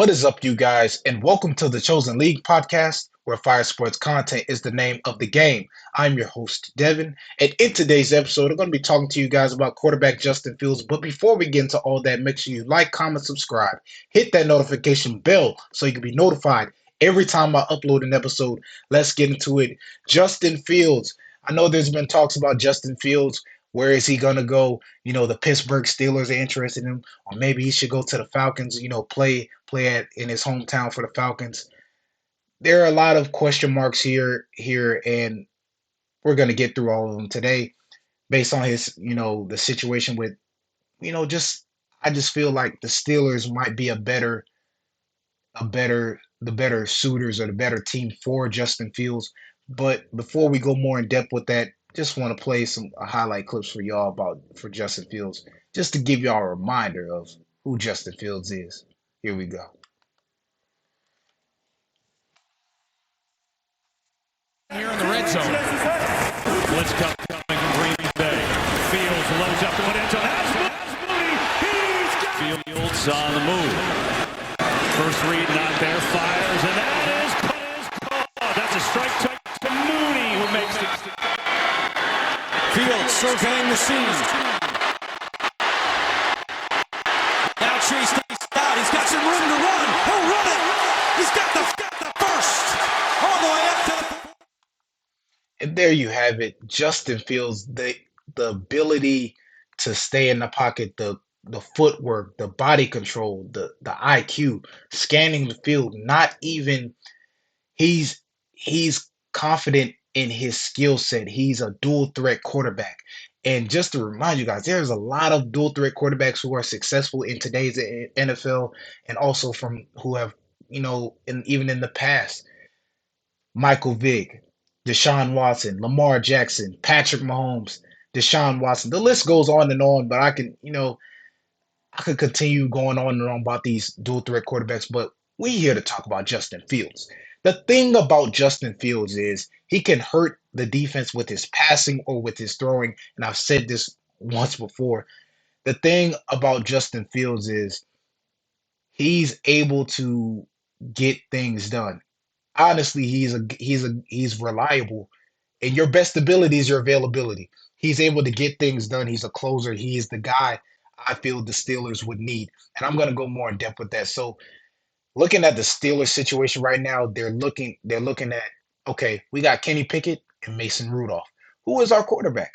What is up, you guys, and welcome to the Chosen League podcast, where fire sports content is the name of the game. I'm your host, Devon, and in today's episode, I'm going to be talking to you guys about quarterback Justin Fields. But before we get into all that, make sure you like, comment, subscribe, hit that notification bell so you can be notified every time I upload an episode. Let's get into it. Justin Fields. I know there's been talks about Justin Fields. Where is he going to go? The Pittsburgh Steelers are interested in him, or maybe he should go to the Falcons, play in his hometown for the Falcons. There are a lot of question marks here, and we're going to get through all of them today based on his, the situation with, just I just feel like the Steelers might be the better suitors or the better team for Justin Fields. But before we go more in depth with that, just want to play some highlight clips for y'all for Justin Fields, just to give y'all a reminder of who Justin Fields is. Here we go. Here in the red zone. Blitz coming from Green Bay. Fields loads up to one end zone. Has Mooney. He's got Fields on the move. First read not there. Fires, and that is caught. That's a strike to Mooney, who makes it. Fields surveying the scene. Now Chase takes out. He's got some room to run. He'll run it. He's got the first. All the way up to the... And there you have it, Justin Fields, the ability to stay in the pocket, the footwork, the body control, the IQ, scanning the field. Not even he's confident in his skill set. He's a dual threat quarterback. And just to remind you guys, there's a lot of dual threat quarterbacks who are successful in today's NFL, and also from who have, even in the past. Michael Vick, Deshaun Watson, Lamar Jackson, Patrick Mahomes, Deshaun Watson. The list goes on, but I could continue going on and on about these dual threat quarterbacks, but we're here to talk about Justin Fields. The thing about Justin Fields is he can hurt the defense with his passing or with his throwing, and I've said this once before. The thing about Justin Fields is he's able to get things done. Honestly, he's reliable, and your best ability is your availability. He's able to get things done. He's a closer. He is the guy I feel the Steelers would need, and I'm going to go more in depth with that. So, looking at the Steelers situation right now, they're looking at, okay, we got Kenny Pickett and Mason Rudolph. Who is our quarterback?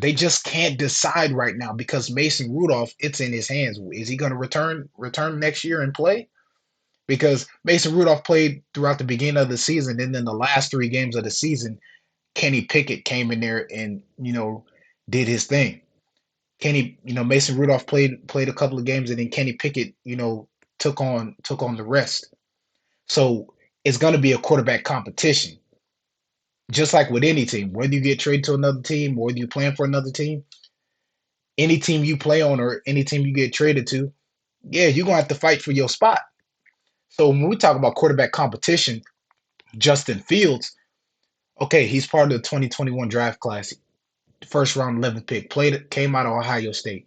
They just can't decide right now because Mason Rudolph, it's in his hands. Is he going to return next year and play? Because Mason Rudolph played throughout the beginning of the season, and then the last 3 games of the season, Kenny Pickett came in there and, did his thing. Mason Rudolph played a couple of games, and then Kenny Pickett, took on the rest. So it's going to be a quarterback competition, just like with any team. Whether you get traded to another team or whether you plan for another team, any team you play on or any team you get traded to, yeah, you're going to have to fight for your spot. So when we talk about quarterback competition, Justin Fields, okay, he's part of the 2021 draft class, first round 11th pick, came out of Ohio State.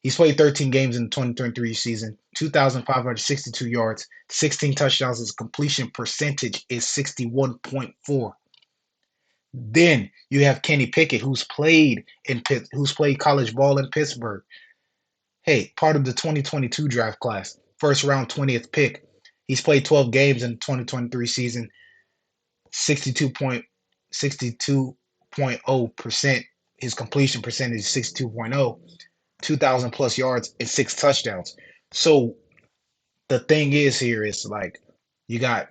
He's played 13 games in the 2023 season, 2,562 yards, 16 touchdowns. His completion percentage is 61.4. Then you have Kenny Pickett, who's played college ball in Pittsburgh. Hey, part of the 2022 draft class, first round 20th pick. He's played 12 games in the 2023 season, 62.0%. His completion percentage is 62.0, 2,000 plus yards and 6 touchdowns. So the thing is here is like you got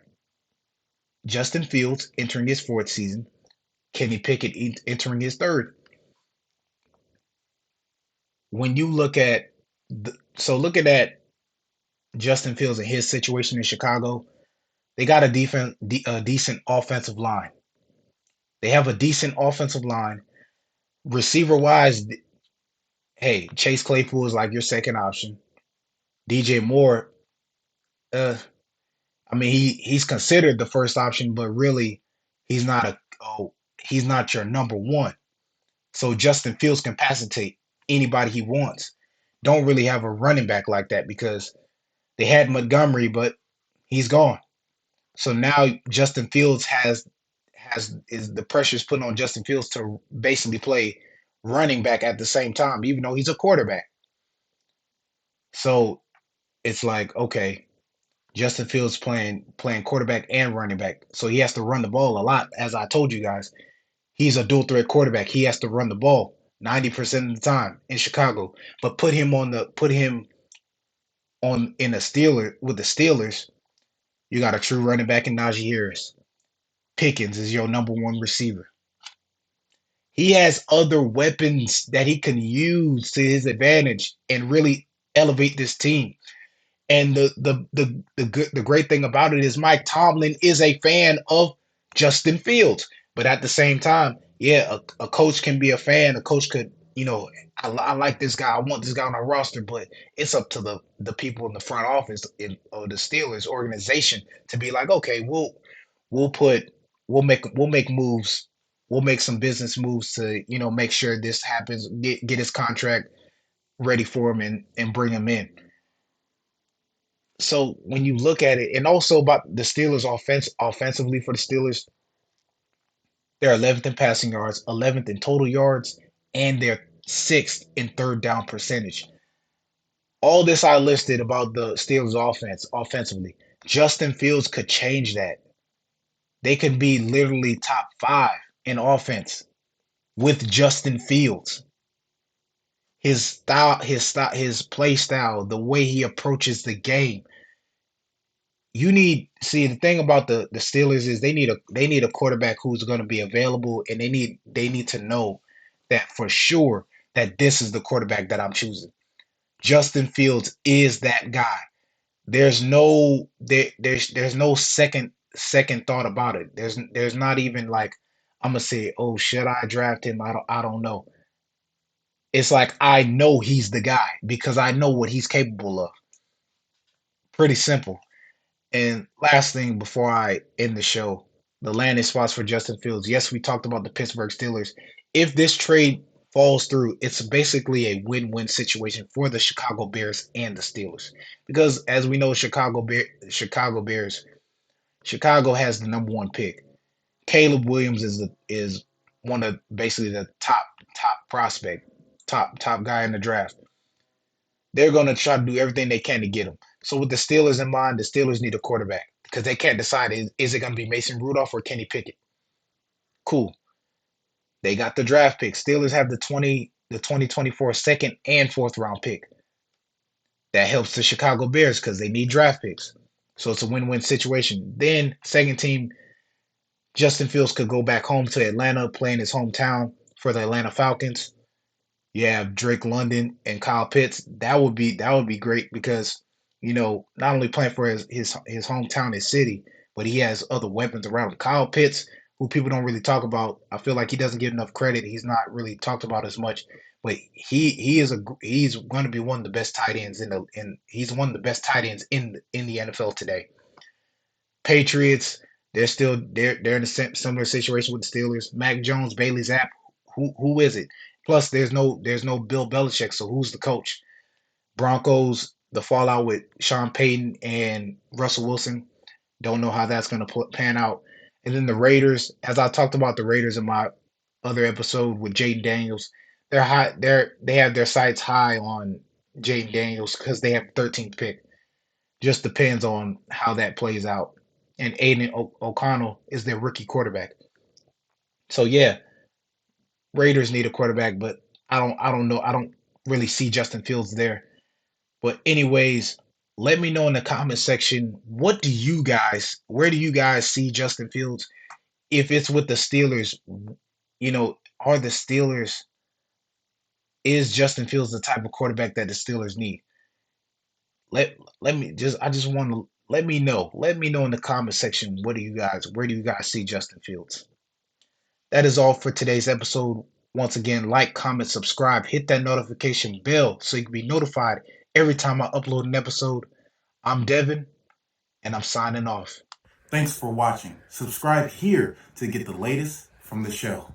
Justin Fields entering his 4th season, Kenny Pickett entering his 3rd. When you looking at Justin Fields and his situation in Chicago, they got a decent offensive line. They have a decent offensive line. Receiver-wise, hey, Chase Claypool is like your second option. DJ Moore, he's considered the first option, but really he's not your number one. So Justin Fields can pass it to anybody he wants. Don't really have a running back like that because They had Montgomery, but he's gone. So now Justin Fields has is the pressure's put on Justin Fields to basically play running back at the same time, even though he's a quarterback. So it's like, okay, Justin Fields playing quarterback and running back. So he has to run the ball a lot. As I told you guys, he's a dual threat quarterback. He has to run the ball 90% of the time in Chicago. But put him on in a Steeler with the Steelers, you got a true running back in Najee Harris. Pickens is your number one receiver. He has other weapons that he can use to his advantage and really elevate this team. And the great thing about it is Mike Tomlin is a fan of Justin Fields, but at the same time, yeah, a coach can be a fan. A coach could, I like this guy. I want this guy on our roster, but it's up to the people in the front office of the Steelers organization to be like, okay, we'll put we'll make moves. We'll make some business moves to make sure this happens. Get his contract ready for him and bring him in. So when you look at it, and also about the Steelers offensively for the Steelers, they're 11th in passing yards, 11th in total yards, and they're 6th in third down percentage. All this I listed about the Steelers offensively. Justin Fields could change that. They could be literally top 5 in offense with Justin Fields. His play style, the way he approaches the game, the thing about the Steelers is they need a quarterback who's going to be available, and they need to know that for sure that this is the quarterback that I'm choosing. Justin Fields is that guy. There's no second thought about it. There's not even like I'm gonna say, oh, should I draft him? I don't know. It's like I know he's the guy because I know what he's capable of. Pretty simple. And last thing before I end the show, the landing spots for Justin Fields. Yes, we talked about the Pittsburgh Steelers. If this trade falls through, it's basically a win-win situation for the Chicago Bears and the Steelers. Because as we know, Chicago Bears, Chicago has the number one pick. Caleb Williams is one of basically the top prospect, top guy in the draft. They're going to try to do everything they can to get him. So with the Steelers in mind, the Steelers need a quarterback because they can't decide is it going to be Mason Rudolph or Kenny Pickett. Cool. They got the draft pick. Steelers have the 2024 second and fourth round pick. That helps the Chicago Bears because they need draft picks. So it's a win-win situation. Then second team, Justin Fields could go back home to Atlanta, play in his hometown for the Atlanta Falcons. You have Drake London and Kyle Pitts. That would be great because not only playing for his hometown, his city, but he has other weapons around him. Kyle Pitts, who people don't really talk about, I feel like he doesn't get enough credit. He's not really talked about as much, but he's going to be one of the best tight ends he's one of the best tight ends in the NFL today. Patriots, they're in a similar situation with the Steelers. Mac Jones, Bailey Zapp, who is it? Plus, there's no Bill Belichick, so who's the coach? Broncos, the fallout with Sean Payton and Russell Wilson. Don't know how that's going to pan out. And then the Raiders, as I talked about the Raiders in my other episode with Jaden Daniels, they're high. They have their sights high on Jaden Daniels because they have the 13th pick. Just depends on how that plays out. And Aiden O'Connell is their rookie quarterback. So yeah, Raiders need a quarterback, but I don't know. I don't really see Justin Fields there. But anyways, let me know in the comment section where do you guys see Justin Fields? If it's with the Steelers, are the Steelers is Justin Fields the type of quarterback that the Steelers need? Let me just I just want to let me know. Let me know in the comment section where do you guys see Justin Fields? That is all for today's episode. Once again, like, comment, subscribe, hit that notification bell so you can be notified every time I upload an episode. I'm Devin, and I'm signing off. Thanks for watching. Subscribe here to get the latest from the show.